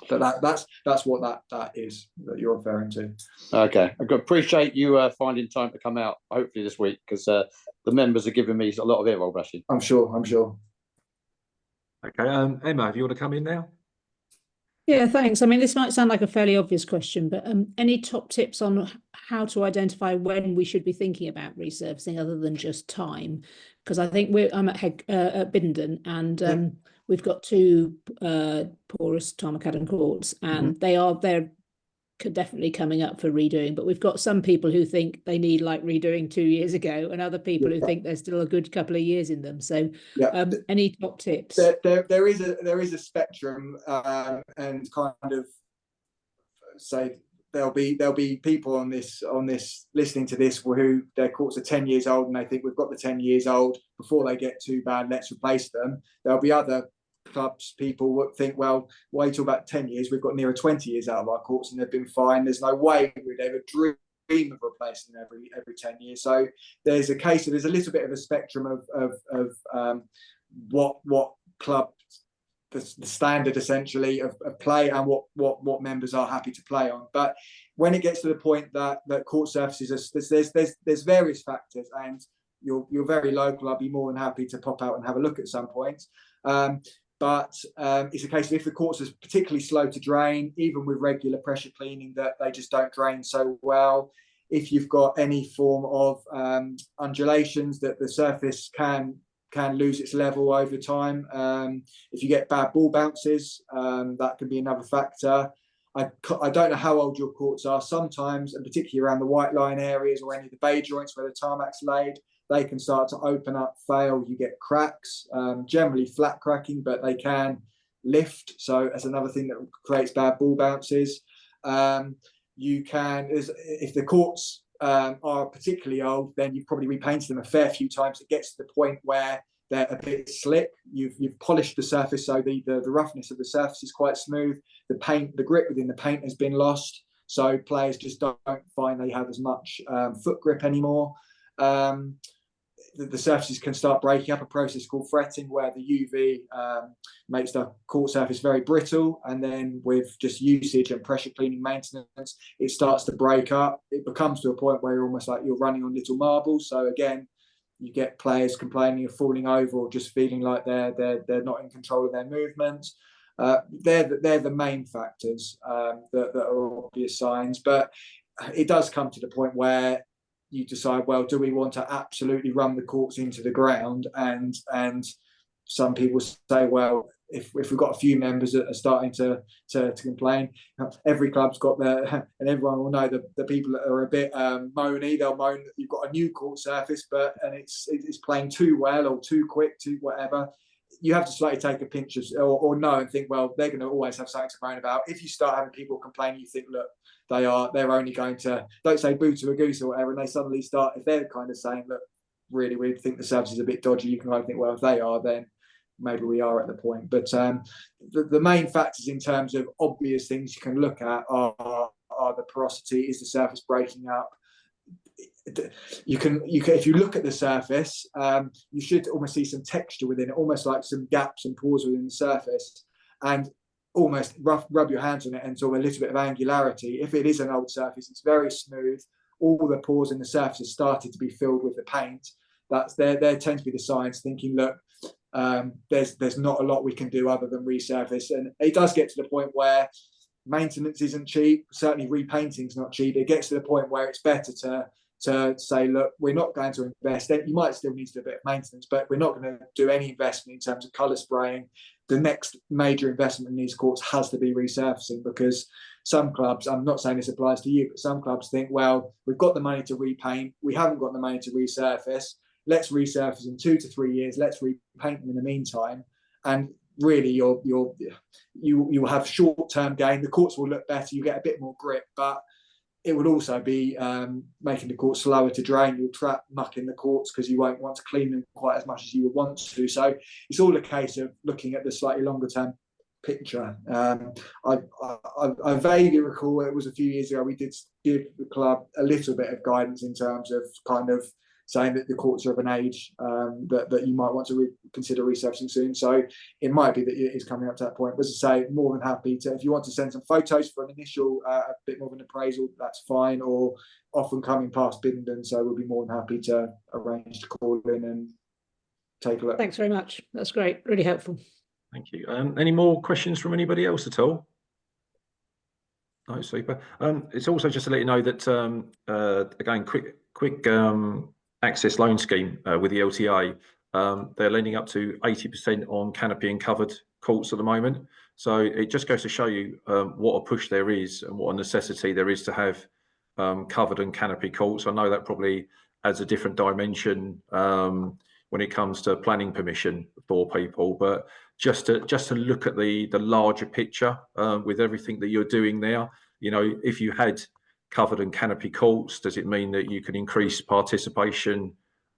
But that's what that is that you're referring to. Okay, I appreciate you finding time to come out. Hopefully this week, because the members are giving me a lot of ear-roll brushing. I'm sure. Okay, Emma, do you want to come in now? Yeah, thanks. I mean, this might sound like a fairly obvious question, but any top tips on how to identify when we should be thinking about resurfacing other than just time? Because I think I'm at Biddenden, and we've got 2 porous Tarmacadam courts, and they're definitely coming up for redoing. But we've got some people who think they need like redoing 2 years ago, and other people who think there's still a good couple of years in them. So, any top tips? There is a spectrum, and kind of say there'll be people on this listening to this who their courts are 10 years old, and they think we've got the 10 years old before they get too bad, let's replace them. There'll be other clubs, people would think, well, why are you talking about 10 years? We've got nearer 20 years out of our courts and they've been fine. There's no way we'd ever dream of replacing them every 10 years. So there's a case of, there's a little bit of a spectrum of what club, the standard essentially of play, and what members are happy to play on. But when it gets to the point that court surfaces, there's various factors, and you're very local, I'll be more than happy to pop out and have a look at some point. But it's a case of, if the courts are particularly slow to drain, even with regular pressure cleaning, that they just don't drain so well. If you've got any form of undulations, that the surface can lose its level over time. If you get bad ball bounces, that can be another factor. I don't know how old your courts are. Sometimes, and particularly around the white line areas or any of the bay joints where the tarmac's laid, they can start to open up, fail, you get cracks, generally flat cracking, but they can lift. So that's another thing that creates bad ball bounces. You can, if the courts are particularly old, then you've probably repainted them a fair few times. It gets to the point where they're a bit slick. You've polished the surface, so the roughness of the surface is quite smooth. The grip within the paint has been lost. so players just don't find they have as much foot grip anymore. The surfaces can start breaking up, a process called fretting, where the UV makes the court surface very brittle, and then with just usage and pressure cleaning maintenance, it starts to break up. It becomes to a point where you're almost like you're running on little marbles. So again, you get players complaining of falling over or just feeling like they're not in control of their movements. They're the main factors that are obvious signs, but it does come to the point where you decide, well, do we want to absolutely run the courts into the ground? And some people say, well, if we've got a few members that are starting to complain, every club's got their, and everyone will know the people that are a bit moany, they'll moan that you've got a new court surface, and it's playing too well or too quick, too whatever. You have to slightly take a pinch of, or know and think, well, they're going to always have something to moan about. If you start having people complain, you think, look, they're only going to, don't say boo to a goose or whatever, and they suddenly start, if they're kind of saying, look, really, we think the service is a bit dodgy, you can kind of think, well, if they are, then maybe we are at the point. But the main factors in terms of obvious things you can look at are the porosity, is the surface breaking up. You can if you look at the surface, you should almost see some texture within it, almost like some gaps and pores within the surface, and almost rub your hands on it and sort of a little bit of angularity. If it is an old surface, it's very smooth. All the pores in the surface have started to be filled with the paint. That's there tends to be the signs, thinking, look, there's not a lot we can do other than resurface. And it does get to the point where maintenance isn't cheap. Certainly repainting is not cheap. It gets to the point where it's better to say, look, we're not going to invest. You might still need to do a bit of maintenance, but we're not going to do any investment in terms of colour spraying. The next major investment in these courts has to be resurfacing, because some clubs, I'm not saying this applies to you, but some clubs think, well, we've got the money to repaint, we haven't got the money to resurface. Let's resurface in 2 to 3 years. Let's repaint them in the meantime. And really, you will have short-term gain. The courts will look better. You get a bit more grip, but it would also be making the courts slower to drain. You'll trap muck in the courts because you won't want to clean them quite as much as you would want to. So it's all a case of looking at the slightly longer-term picture. I vaguely recall, it was a few years ago, we did give the club a little bit of guidance in terms of kind of saying that the courts are of an age that you might want to consider resurfacing soon. So it might be that it is coming up to that point. But as I say, more than happy to, if you want to send some photos for an initial, a bit more of an appraisal, that's fine, or often coming past Bindon. So we'll be more than happy to arrange to call in and take a look. Thanks very much. That's great. Really helpful. Thank you. Any more questions from anybody else at all? No, super. It's also just to let you know that, again, quick access loan scheme with the LTA. They're lending up to 80% on canopy and covered courts at the moment. So it just goes to show you what a push there is and what a necessity there is to have covered and canopy courts. I know that probably adds a different dimension when it comes to planning permission for people, but just to look at the larger picture with everything that you're doing there. You know, if you had covered and canopy courts, does it mean that you can increase participation,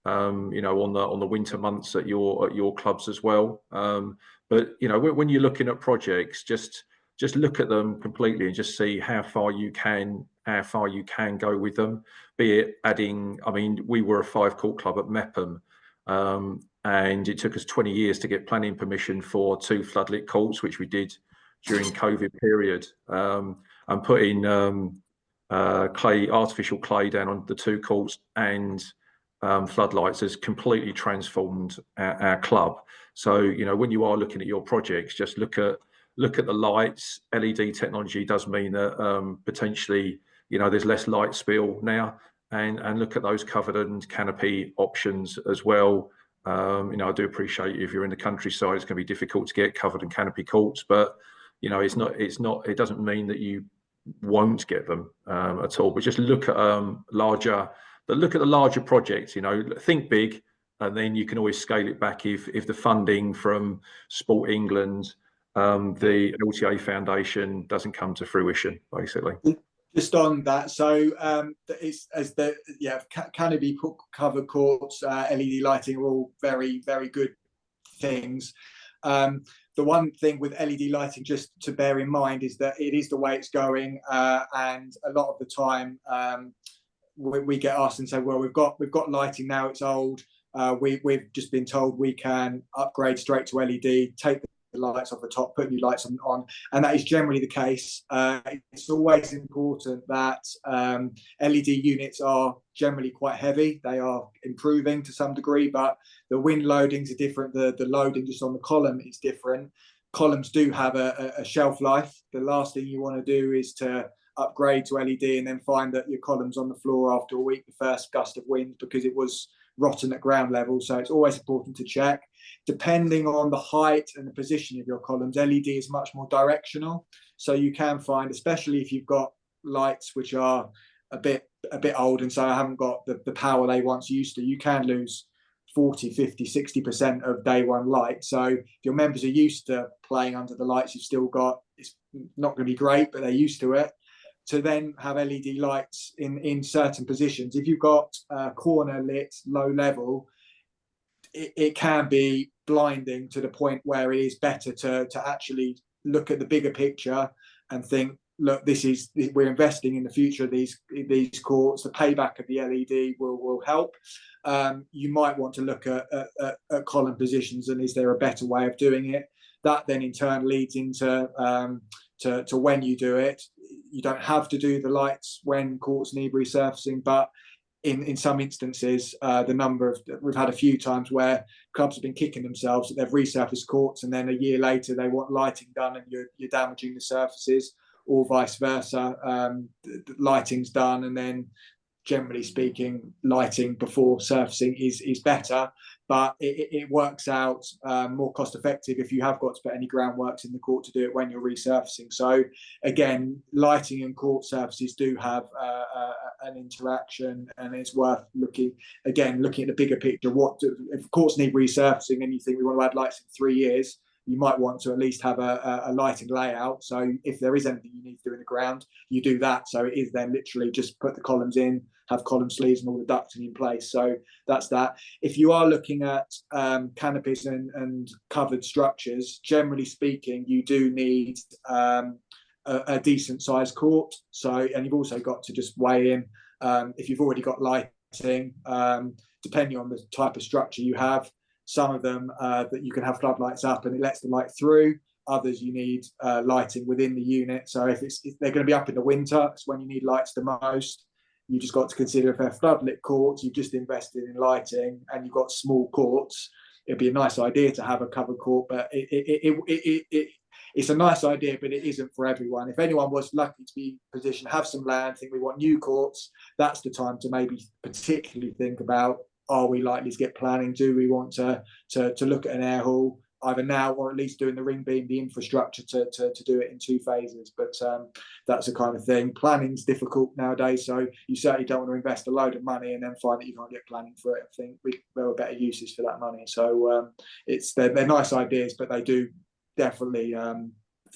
you know, on the winter months at your clubs as well? But you know, when you're looking at projects, just look at them completely and just see how far you can go with them. Be it adding, I mean, we were a 5-court club at Mepham, and it took us 20 years to get planning permission for 2 floodlit courts, which we did during COVID period, and putting artificial clay down on the 2 courts and floodlights has completely transformed our club. So, you know, when you are looking at your projects, just look at the lights. LED technology does mean that potentially, you know, there's less light spill now, and look at those covered and canopy options as well. You know, I do appreciate if you're in the countryside, it's going to be difficult to get covered and canopy courts, but you know, it doesn't mean that you won't get them at all. But just look at the larger projects. You know, think big, and then you can always scale it back if the funding from Sport England, the LTA Foundation doesn't come to fruition, basically. Just on that, so it's as the canopy covered courts, LED lighting are all very, very good things. the one thing with LED lighting just to bear in mind is that it is the way it's going, and a lot of the time we get asked and say, well, we've got lighting now, it's old. We've just been told we can upgrade straight to LED, take the lights off the top, put new lights on, and that is generally the case. It's always important that LED units are generally quite heavy. They are improving to some degree, but the wind loadings are different. The loading just on the column is different. Columns do have a shelf life. The last thing you want to do is to upgrade to LED and then find that your column's on the floor after a week, the first gust of wind, because it was rotten at ground level. So it's always important to check. Depending on the height and the position of your columns, LED is much more directional. So you can find, especially if you've got lights which are a bit old and so haven't got the power they once used to, you can lose 40, 50, 60% of day one light. So if your members are used to playing under the lights you've still got, it's not going to be great, but they're used to it. To then have LED lights in certain positions, if you've got corner lit, low level, it can be blinding to the point where it is better to actually look at the bigger picture and think, look, we're investing in the future of these courts. The payback of the LED will help. You might want to look at column positions, and is there a better way of doing it? That then in turn leads into to when you do it. You don't have to do the lights when courts need resurfacing, but in some instances, we've had a few times where clubs have been kicking themselves that they've resurfaced courts, and then a year later they want lighting done, and you're damaging the surfaces, or vice versa. The lighting's done, and then generally speaking, lighting before surfacing is better, but it works out more cost effective if you have got to put any groundworks in the court to do it when you're resurfacing. So again, lighting and court surfaces do have an interaction, and it's worth looking at the bigger picture. If courts need resurfacing and you think we want to add lights in 3 years, you might want to at least have a lighting layout. So if there is anything you need to do in the ground, you do that. So it is then literally just put the columns in, have column sleeves and all the ducting in place. So that's that. If you are looking at canopies and covered structures, generally speaking, you do need a decent sized court. So, and you've also got to just weigh in if you've already got lighting, depending on the type of structure you have. Some of them that you can have floodlights up and it lets the light through. Others you need lighting within the unit. So if they're going to be up in the winter, it's when you need lights the most. You just got to consider if they're floodlit courts, you've just invested in lighting and you've got small courts. It'd be a nice idea to have a covered court, but it's a nice idea, but it isn't for everyone. If anyone was lucky to be positioned, have some land, think we want new courts, that's the time to maybe particularly think about, are we likely to get planning? Do we want to look at an air hall either now or at least doing the ring beam, the infrastructure to do it in 2 phases? But that's the kind of thing. Planning's difficult nowadays, so you certainly don't want to invest a load of money and then find that you can't get planning for it. I think there are better uses for that money. So they're nice ideas, but they do definitely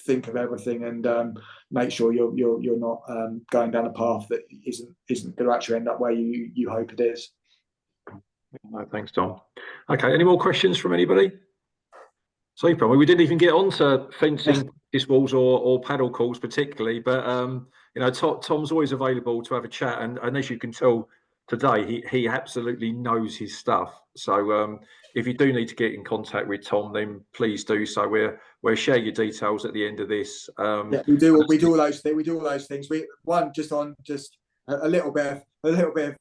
think of everything and make sure you're not going down a path that isn't going to actually end up where you hope it is. No, thanks, Tom. Okay, any more questions from anybody? Super. Well, we didn't even get on to fencing, disc walls or paddle courts particularly, but Tom's always available to have a chat, and as you can tell today, he absolutely knows his stuff. So if you do need to get in contact with Tom, then please do so. We'll share your details at the end of this. We do all those things. We do all those things. Just a little bit of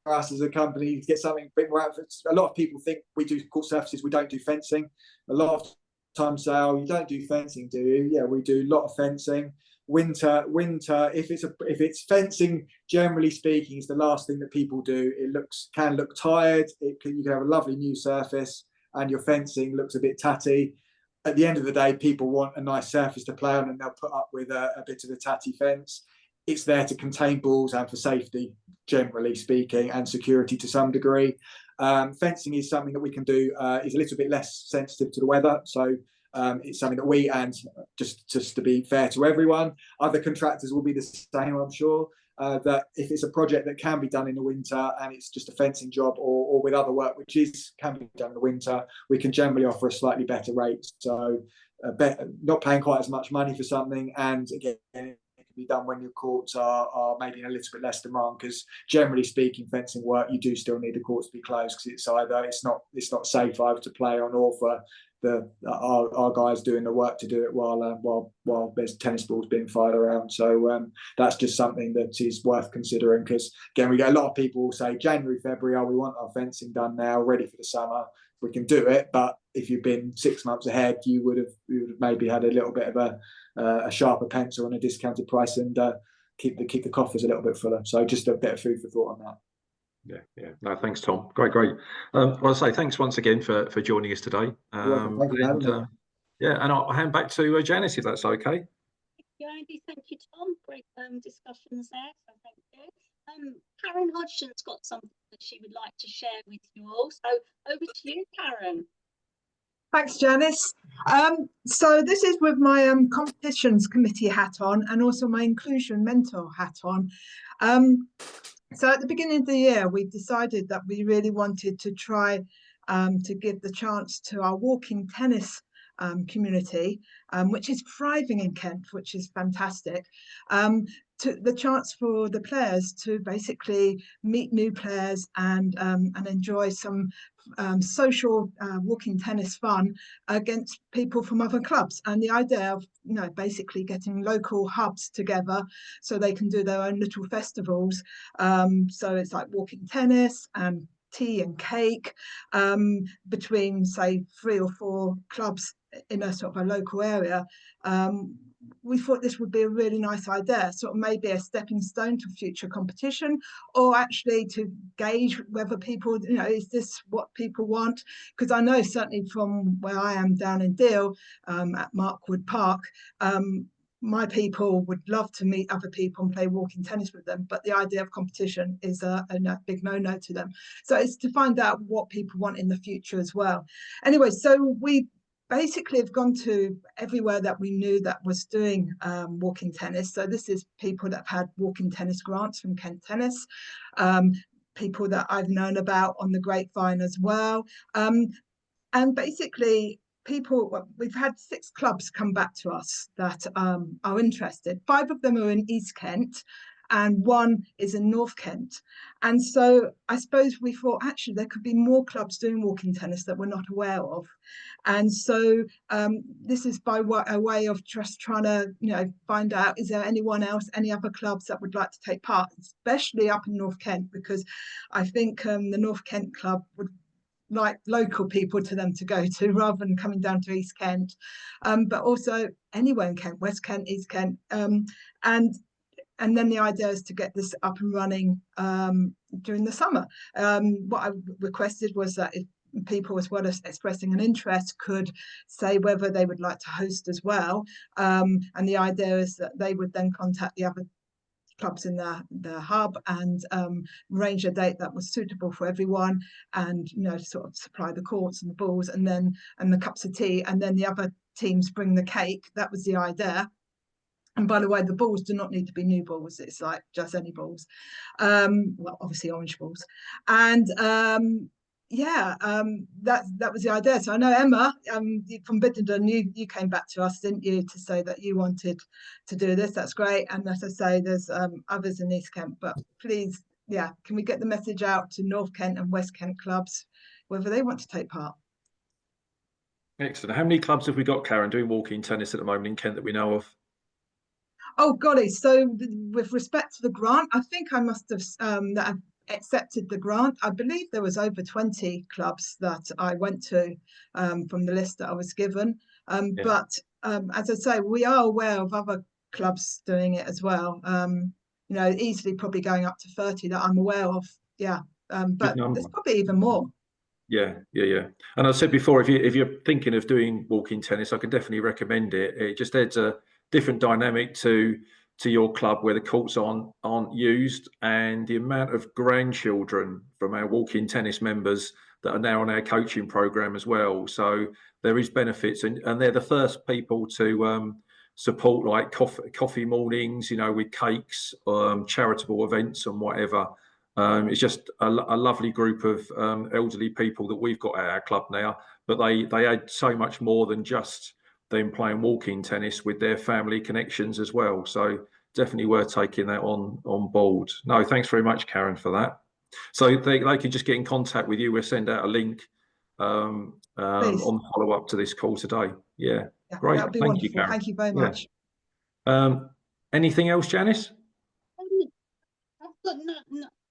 for us as a company to get something a bit more out. A lot of people think we do court surfaces, we don't do fencing. A lot of times say, "Oh, you don't do fencing, do you?" Yeah, we do a lot of fencing. Winter. If it's fencing, generally speaking, is the last thing that people do. It can look tired. You can have a lovely new surface, and your fencing looks a bit tatty. At the end of the day, people want a nice surface to play on, and they'll put up with a bit of a tatty fence. It's there to contain balls and for safety, generally speaking, and security to some degree. Fencing is something that we can do, is a little bit less sensitive to the weather. So It's something that we, and just to be fair to everyone, other contractors will be the same, I'm sure. That if it's a project that can be done in the winter and it's just a fencing job, or with other work which can be done in the winter, we can generally offer a slightly better rate. So not paying quite as much money for something, and again, it can be done when your courts are maybe in a little bit less demand, because generally speaking, fencing work, you do still need the courts to be closed, because it's not safe either to play on, or for our guys doing the work to do it while there's tennis balls being fired around. So that's just something that is worth considering, because again, we get a lot of people who say January, February, we want our fencing done now, ready for the summer. We can do it, but if you've been 6 months ahead, you would have maybe had a little bit of a sharper pencil and a discounted price, and keep the coffers a little bit fuller. So just a bit of food for thought on that. Yeah. No, thanks, Tom. Great. Well, I say thanks once again for joining us today. Thank you, and I'll hand back to Janice, if that's okay. Thank you, Andy. Thank you, Tom. Great discussions there. So thank you. Karen Hodgson's got something that she would like to share with you all. So over to you, Karen. Thanks, Janice. So this is with my competitions committee hat on, and also my inclusion mentor hat on. So at the beginning of the year, we decided that we really wanted to try to give the chance to our walking tennis community, which is thriving in Kent, which is fantastic, to the chance for the players to basically meet new players and enjoy some social walking tennis fun against people from other clubs. And the idea of basically getting local hubs together so they can do their own little festivals. So it's like walking tennis and tea and cake between, say, 3 or 4 clubs in a sort of a local area. We thought this would be a really nice idea, sort of maybe a stepping stone to future competition, or actually to gauge whether people, is this what people want? Because I know certainly from where I am down in Deal at Markwood Park, my people would love to meet other people and play walking tennis with them, but the idea of competition is a big no-no to them. So it's to find out what people want in the future as well. Anyway, so we basically have gone to everywhere that we knew that was doing walking tennis. So this is people that have had walking tennis grants from Kent Tennis, people that I've known about on the grapevine as well. And basically we've had 6 clubs come back to us that are interested. 5 of them are in East Kent, and 1 is in North Kent. And so I suppose we thought actually there could be more clubs doing walking tennis that we're not aware of. And so this is by a way of just trying to find out, is there anyone else, any other clubs that would like to take part, especially up in North Kent, because I think the North Kent club would like local people to them to go to rather than coming down to East Kent, but also anywhere in Kent, West Kent, East Kent, and then the idea is to get this up and running during the summer. What I requested was that if people, as well as expressing an interest, could say whether they would like to host as well, and the idea is that they would then contact the other clubs in the hub and arrange a date that was suitable for everyone, and sort of supply the courts and the balls and the cups of tea, and then the other teams bring the cake. That was the idea. And by the way, the balls do not need to be new balls. It's like just any balls. Well, obviously orange balls. And that was the idea. So I know Emma from Biddenden, you came back to us, didn't you, to say that you wanted to do this. That's great. And as I say, there's others in East Kent, but please, can we get the message out to North Kent and West Kent clubs, whether they want to take part? Excellent. How many clubs have we got, Karen, doing walking tennis at the moment in Kent that we know of? Oh, golly. So with respect to the grant, I think I must have that have accepted the grant. I believe there was over 20 clubs that I went to from the list that I was given. But as I say, we are aware of other clubs doing it as well. Easily probably going up to 30 that I'm aware of. But there's probably even more. Yeah. And I said before, if you're thinking of doing walking tennis, I can definitely recommend it. It just adds a different dynamic to your club where the courts aren't used, and the amount of grandchildren from our walking tennis members that are now on our coaching program as well. So there is benefits, and they're the first people to support like coffee mornings, you know, with cakes, charitable events and whatever. It's just a lovely group of elderly people that we've got at our club now, but they add so much more than just them playing walking tennis with their family connections as well. So definitely worth taking that on board. No, thanks very much, Karen, for that. So they can just get in contact with you. We'll send out a link on the follow-up to this call today. Yeah, great. That would be Thank wonderful. you, Karen. Thank you very much. Anything else, Janice?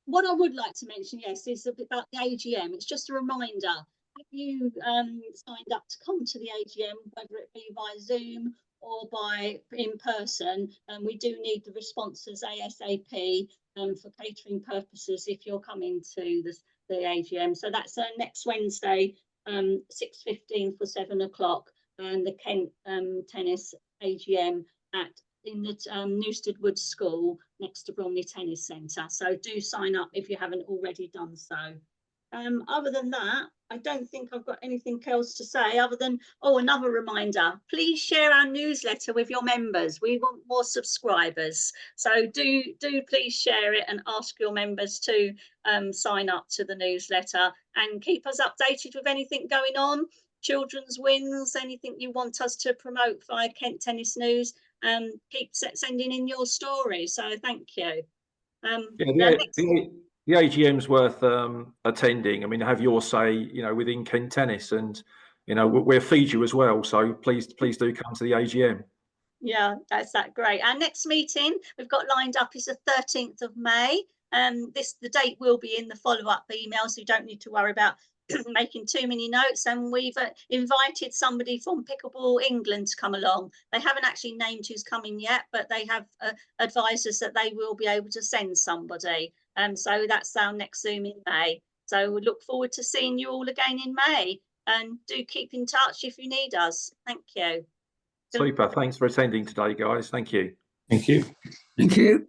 What I would like to mention, yes, is about the AGM. It's just a reminder. If you signed up to come to the AGM, whether it be by Zoom or by in person, we do need the responses ASAP for catering purposes if you're coming to the AGM. So that's next Wednesday, 6:15 for 7 o'clock, and the Kent Tennis AGM in the Newstead Wood School next to Bromley Tennis Centre. So do sign up if you haven't already done so. Other than that, I don't think I've got anything else to say other than, another reminder, please share our newsletter with your members. We want more subscribers. So do please share it and ask your members to sign up to the newsletter and keep us updated with anything going on, children's wins, anything you want us to promote via Kent Tennis News. Keep sending in your stories. So thank you. The AGM's worth attending. I mean, have your say, you know, within Kent Tennis, and you know, we'll feed you as well. So please do come to the AGM. Yeah, that's great. Our next meeting we've got lined up is the 13th of May. The date will be in the follow-up email, so you don't need to worry about making too many notes. And we've invited somebody from Pickleball England to come along. They haven't actually named who's coming yet, but they have advised us that they will be able to send somebody. So that's our next Zoom in May. So we look forward to seeing you all again in May, and do keep in touch if you need us. Thank you. Super. Thanks for attending today, guys. Thank you. Thank you. Thank you.